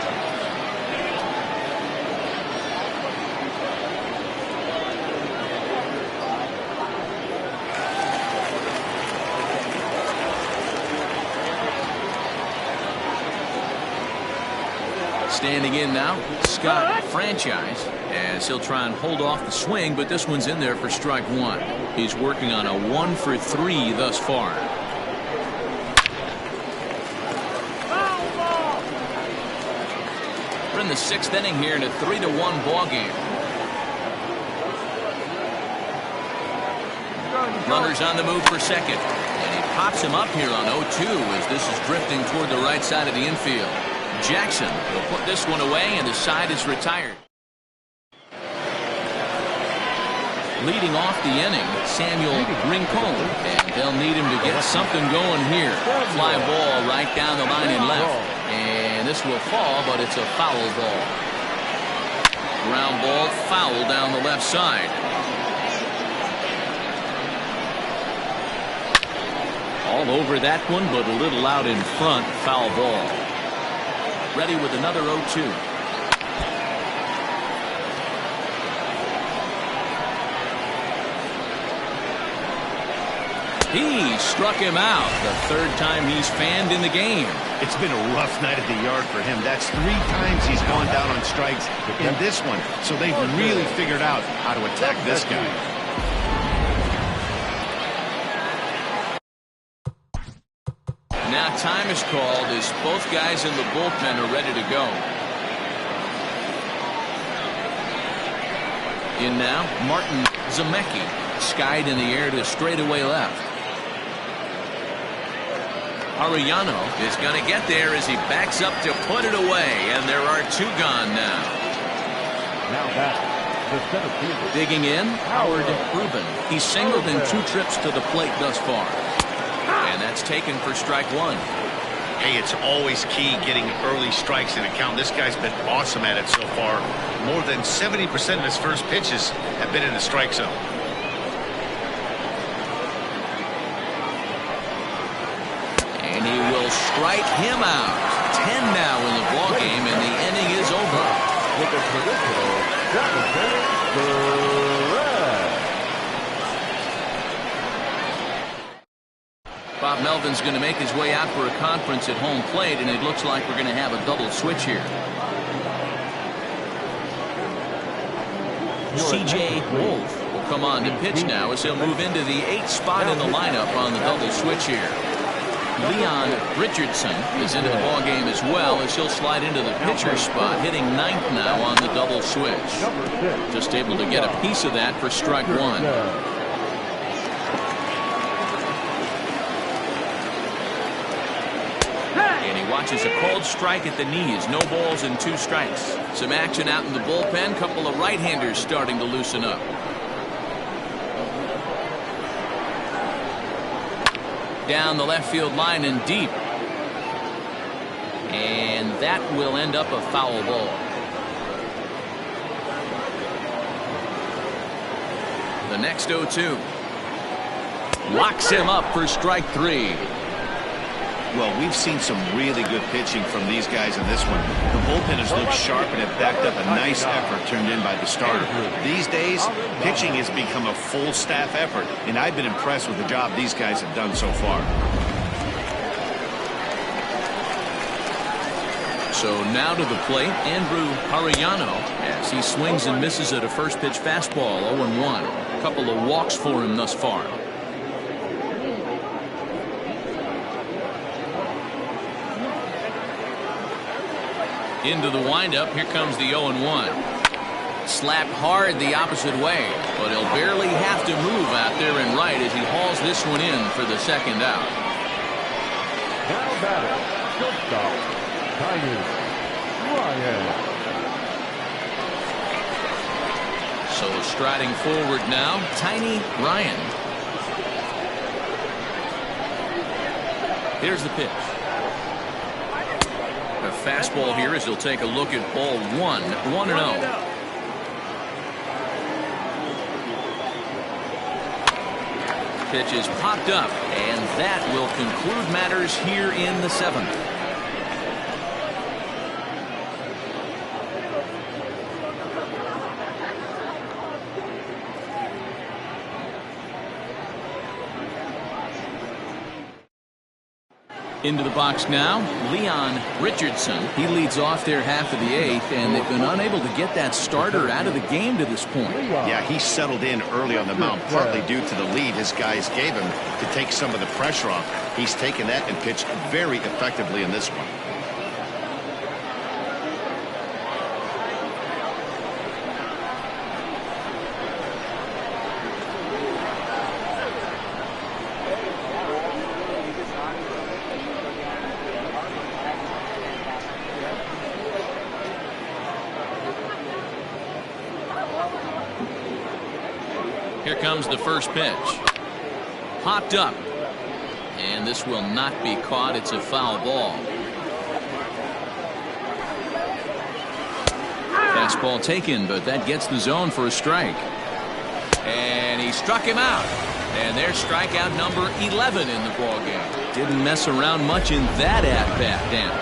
Standing in now, Scott Franchise, as he'll try and hold off the swing, but this one's in there for strike 1. He's working on a 1 for 3 thus far. We're in the 6th inning here in a 3-1 ball game. Runners on the move for second, and he pops him up here on 0-2 as this is drifting toward the right side of the infield. Jackson will put this one away, and the side is retired. Leading off the inning, Samuel Rincon, and they'll need him to get something going here. Fly ball right down the line and left, and this will fall, but it's a foul ball. Ground ball foul down the left side. All over that one, but a little out in front. Foul ball. Ready with another 0-2. He struck him out. The 3rd time he's fanned in the game. It's been a rough night at the yard for him. That's 3 times he's gone down on strikes in this one. So they've really figured out how to attack this guy. Now time is called as both guys in the bullpen are ready to go. In now, Martin Zemecki, skied in the air to straightaway left. Arellano is going to get there as he backs up to put it away, and there are 2 gone now. Now back, the center fielder. Digging in, Howard Rubin. He's singled in 2 trips to the plate thus far. And that's taken for strike 1. Hey, it's always key getting early strikes in a count. This guy's been awesome at it so far. More than 70% of his first pitches have been in the strike zone. And he will strike him out. 10 now in the ball game, and the inning is over. With the traditional Jonathan Perez. Bob Melvin's going to make his way out for a conference at home plate, and it looks like we're going to have a double switch here. C.J. Wolf will come on to pitch now as he'll move into the 8th spot in the lineup on the double switch here. Leon Richardson is into the ball game as well, as he'll slide into the pitcher's spot, hitting ninth now on the double switch. Just able to get a piece of that for strike one. And he watches a called strike at the knees. No balls and 2 strikes. Some action out in the bullpen. Couple of right-handers starting to loosen up. Down the left field line and deep. And that will end up a foul ball. The next 0-2. Locks him up for strike 3. Well, we've seen some really good pitching from these guys in this one. The bullpen has looked sharp and have backed up a nice effort turned in by the starter. These days, pitching has become a full staff effort, and I've been impressed with the job these guys have done so far. So now to the plate, Andrew Arellano, as he swings and misses at a first pitch fastball, 0-1. A couple of walks for him thus far. Into the windup. Here comes the 0-1. Slapped hard the opposite way, but he'll barely have to move out there and right as he hauls this one in for the second out. Now batting, shortstop, Tiny Ryan. So striding forward now, Tiny Ryan. Here's the pitch. A fastball here as he'll take a look at ball 1, 1-0. Pitch is popped up, and that will conclude matters here in the 7th. Into the box now, Leon Richardson. He leads off their half of the 8th, and they've been unable to get that starter out of the game to this point. Yeah, he settled in early on the mound, partly due to the lead his guys gave him to take some of the pressure off. He's taken that and pitched very effectively in this one. Here comes the first pitch. Popped up. And this will not be caught. It's a foul ball. Fastball taken, but that gets the zone for a strike. And he struck him out. And there's strikeout number 11 in the ballgame. Didn't mess around much in that at-bat, Dan.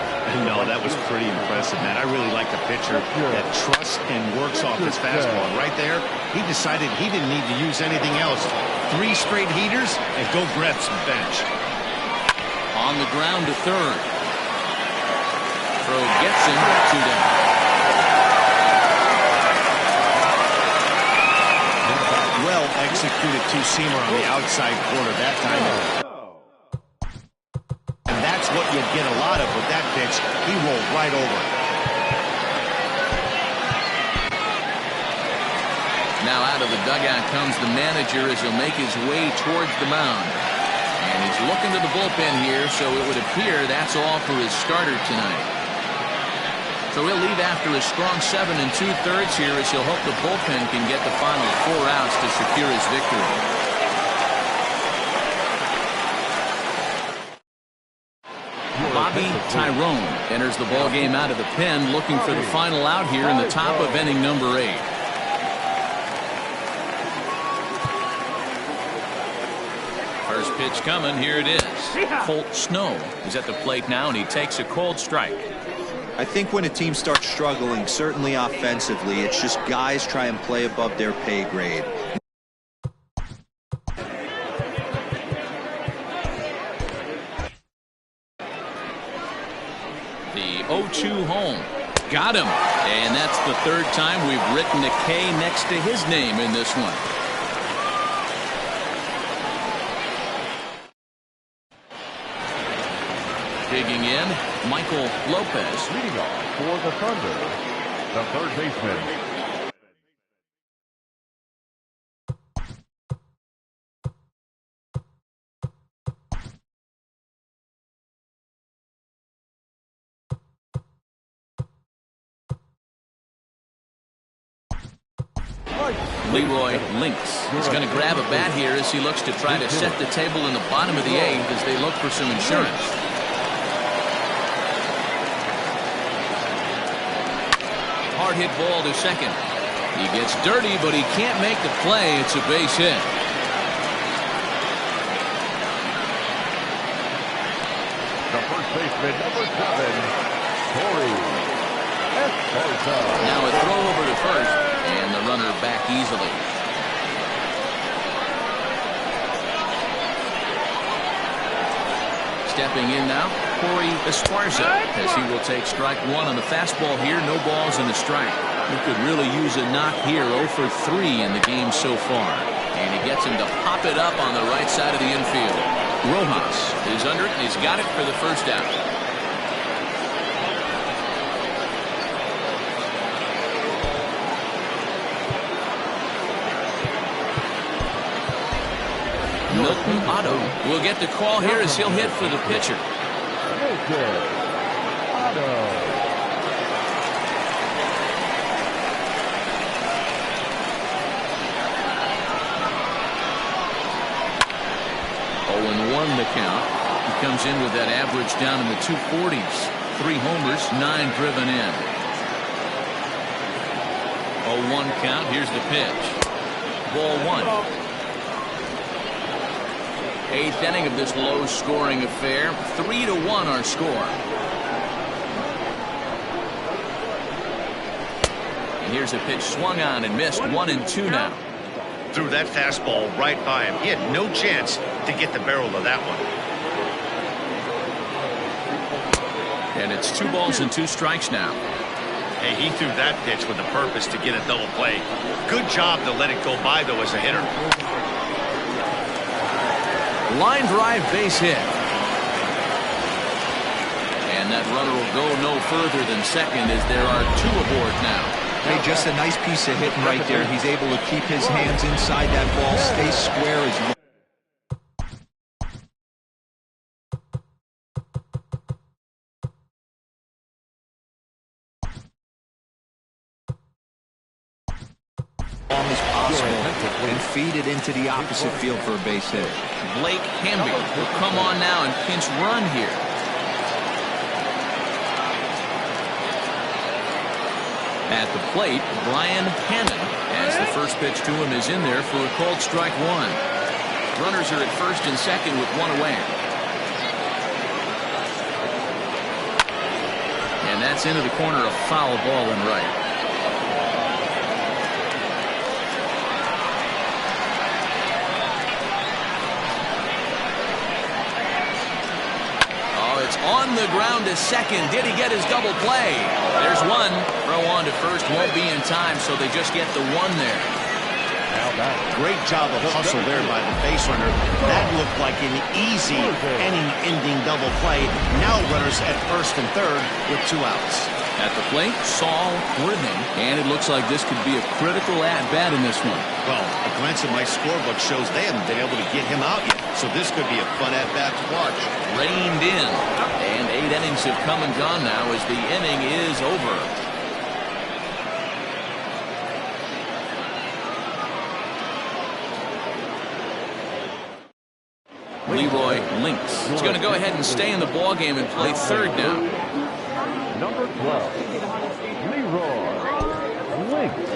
No, that was pretty impressive, man. I really like the pitcher that trusts and works off his fastball. Right there, he decided he didn't need to use anything else. 3 straight heaters and go grab some bench. On the ground to third. Throw gets him 2 down. Well executed two-seamer on the outside corner that time. And that's what you'll get a lot of with that pitch. He rolled right over it. Now out of the dugout comes the manager as he'll make his way towards the mound. And he's looking to the bullpen here, so it would appear that's all for his starter tonight. So he'll leave after a strong 7 2/3 here as he'll hope the bullpen can get the final 4 outs to secure his victory. Bobby Tyrone enters the ballgame out of the pen, looking for the final out here in the top of inning number 8. First pitch coming. Here it is. Colt Snow is at the plate now, and he takes a cold strike. I think when a team starts struggling, certainly offensively, it's just guys try and play above their pay grade. The 0-2 home. Got him. And that's the 3rd time we've written a K next to his name in this one. Digging in, Michael Lopez. Leading off for the Thunder, the third baseman. Leroy Links is going to grab a bat here as he looks to try to set the table in the bottom of the eighth as they look for some insurance. Hard hit ball to second. He gets dirty, but he can't make the play. It's a base hit. The first baseman, number 7, Corey Esparza. Now a throw over to first, and the runner back easily. Stepping in now, Corey Esparza, as he will take strike one on the fastball here. No balls and a strike. He could really use a knock here. 0 for 3 in the game so far. And he gets him to pop it up on the right side of the infield. Rojas is under it, and he's got it for the first out. Milton Otto will get the call here as he'll hit for the pitcher. Milton Otto. The count. He comes in with that average down in the 240s. 3 homers, 9 driven in. 0-1 count. Here's the pitch. Ball 1. 8th inning of this low-scoring affair. 3-1 our score. And here's a pitch swung on and missed. 1-2 now. Threw that fastball right by him. He had no chance to get the barrel of that one. And it's 2 balls and 2 strikes now. Hey, he threw that pitch with a purpose to get a double play. Good job to let it go by, though, as a hitter. Line drive base hit. And that runner will go no further than second as there are 2 aboard now. Hey, just a nice piece of hitting right there. He's able to keep his hands inside that ball, stay square as long. As possible and feed it into the opposite field for a base hit. Blake Hamby will come on now and pinch run here. At the plate, Brian Hannon, as the first pitch to him is in there for a called strike 1. Runners are at first and second with 1 away. And that's into the corner, a foul ball and right. It's on the ground to second. Did he get his double play? There's 1. Throw on to first won't be in time, so they just get the 1 there. Great job of hustle there by the base runner. That looked like an easy inning-ending double play. Now runners at first and third with 2 outs. At the plate, Saul Worthing, and it looks like this could be a critical at-bat in this one. Well, a glance at my scorebook shows they haven't been able to get him out yet, so this could be a fun at-bat to watch. Reined in, and 8 innings have come and gone now as the inning is over. Leroy Links is going to go ahead and stay in the ballgame and play third now. Number 12, Leroy Links.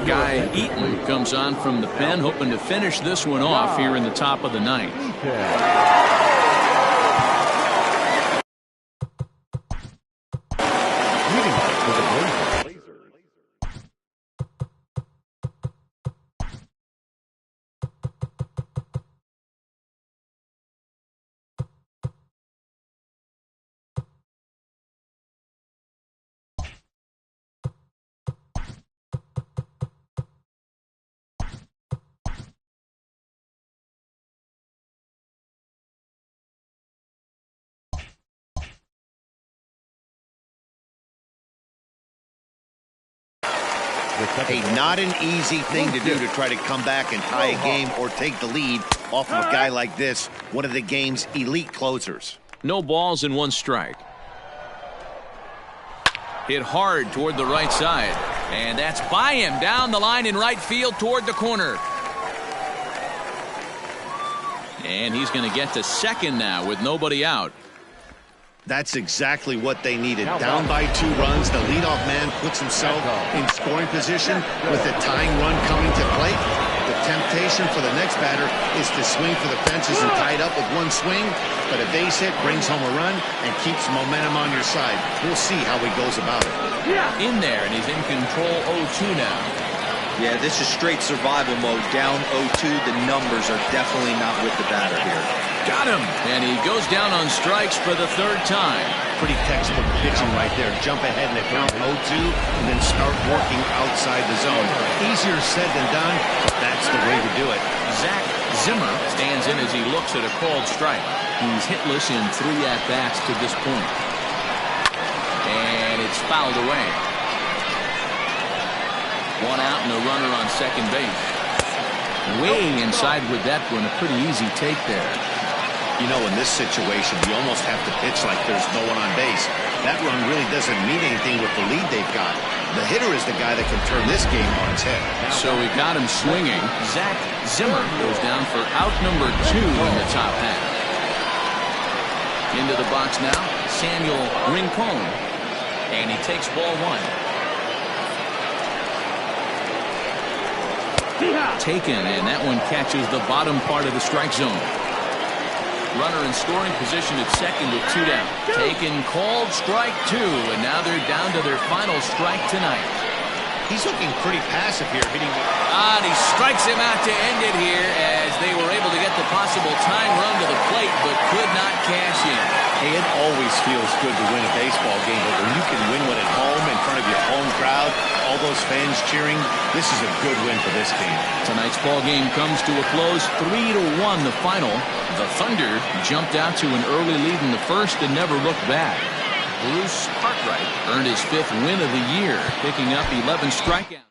Guy Eaton comes on from the pen, hoping to finish this one off here in the top of the 9th. Hey, not an easy thing to do to try to come back and tie a game or take the lead off of a guy like this, one of the game's elite closers. No balls and 1 strike. Hit hard toward the right side. And that's by him down the line in right field toward the corner. And he's going to get to second now with nobody out. That's exactly what they needed. Down by 2 runs, the leadoff man puts himself in scoring position with the tying run coming to plate. The temptation for the next batter is to swing for the fences and tie it up with 1 swing, but a base hit brings home a run and keeps momentum on your side. We'll see how he goes about it. In there, and he's in control 0-2 now. Yeah, this is straight survival mode. Down 0-2, the numbers are definitely not with the batter here. Got him! And he goes down on strikes for the 3rd time. Pretty textbook pitching right there. Jump ahead in the count 0-2 and then start working outside the zone. Easier said than done, but that's the way to do it. Zach Zimmer stands in as he looks at a called strike. He's hitless in 3 at-bats to this point. And it's fouled away. 1 out and a runner on second base. Way inside with that one. A pretty easy take there. You know, in this situation, you almost have to pitch like there's no one on base. That run really doesn't mean anything with the lead they've got. The hitter is the guy that can turn this game on its head. So we got him swinging. Zach Zimmer goes down for out number 2 in the top half. Into the box now, Samuel Rincon. And he takes ball 1. Taken, and that one catches the bottom part of the strike zone. Runner in scoring position at second with 2 down. Taken, called strike 2, and now they're down to their final strike tonight. He's looking pretty passive here, hitting. And he strikes him out to end it here as they were able to get the possible tying run to the plate, but could not cash in. Hey, it always feels good to win a baseball game, but when you can win one at home in front of your home crowd, all those fans cheering, this is a good win for this team. Tonight's ball game comes to a close, 3-1 the final. The Thunder jumped out to an early lead in the first and never looked back. Bruce Cartwright earned his 5th win of the year, picking up 11 strikeouts.